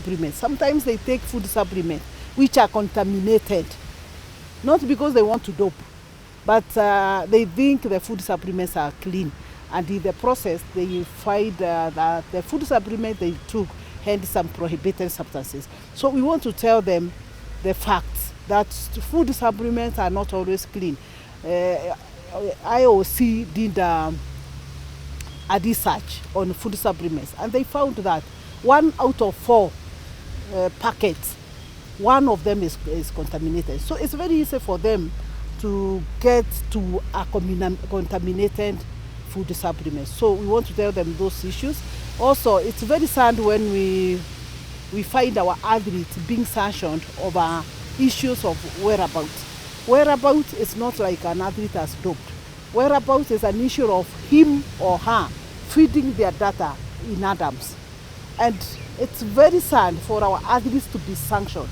supplements. Sometimes they take food supplements which are contaminated, not because they want to dope, but they think the food supplements are clean. And in the process, they find that the food supplement they took had some prohibited substances. So we want to tell them the facts that food supplements are not always clean. IOC did a research on food supplements, and they found that 1 out of 4 packets, one of them is contaminated. So it's very easy for them to get to a contaminated food supplements. So we want to tell them those issues. Also, it's very sad when we find our athletes being sanctioned over issues of whereabouts. Whereabouts is not like an athlete has doped. Whereabouts is an issue of him or her feeding their data in Adams. And it's very sad for our athletes to be sanctioned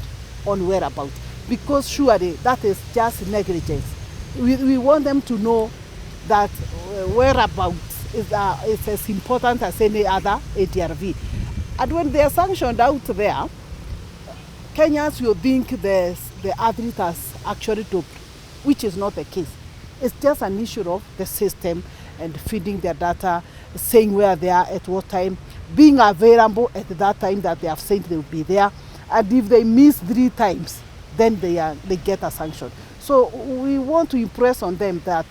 on whereabouts, because surely that is just negligence. We want them to know that whereabouts is as important as any other ADRV. And when they are sanctioned out there, Kenyans will think the athlete has actually doped, which is not the case. It's just an issue of the system and feeding their data, saying where they are at what time, being available at that time that they have said they will be there. And if they miss 3 times, then they get a sanction. So we want to impress on them that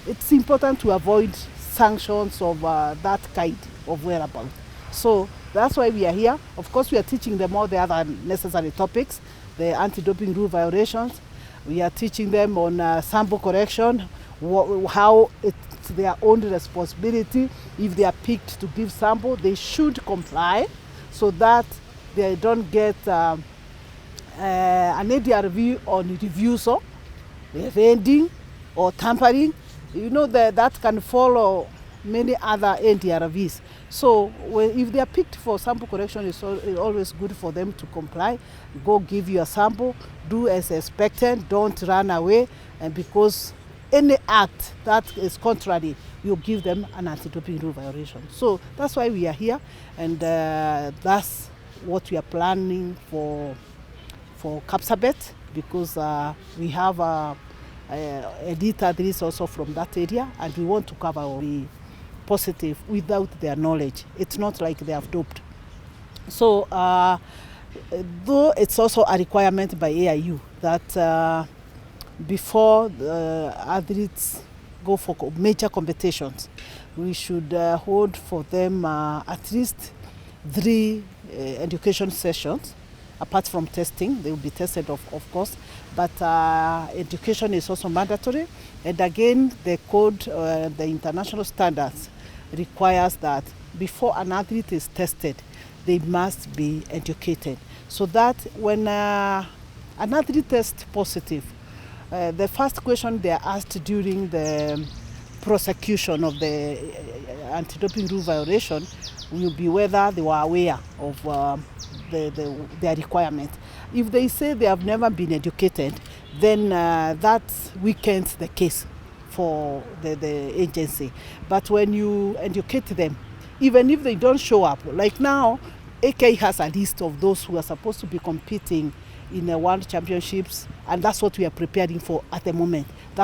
it's important to avoid sanctions of that kind of whereabouts. So that's why we are here. Of course, we are teaching them all the other necessary topics, the anti-doping rule violations. We are teaching them on sample correction, how it's their own responsibility. If they are picked to give sample, they should comply so that they don't get an ADRV on refusal, vending, or tampering. You know that can follow many other ADRVs. So if they are picked for sample correction, it's always good for them to comply. Go give you a sample, do as expected, don't run away, and because any act that is contrary, you give them an anti-doping rule violation. So that's why we are here, and that's what we are planning for Kapsabet, because we have elite athletes also from that area, and we want to cover the positive without their knowledge. It's not like they have doped. So though it's also a requirement by AIU that before the athletes go for major competitions, we should hold for them at least 3 education sessions. Apart from testing, they will be tested of course, but education is also mandatory. And again, the code, the international standards requires that before an athlete is tested, they must be educated. So that when an athlete tests positive, the first question they are asked during the prosecution of the anti-doping rule violation will be whether they were aware of their requirement. If they say they have never been educated, then that weakens the case for the agency. But when you educate them, even if they don't show up, like now, AK has a list of those who are supposed to be competing in the World Championships, and that's what we are preparing for at the moment. That's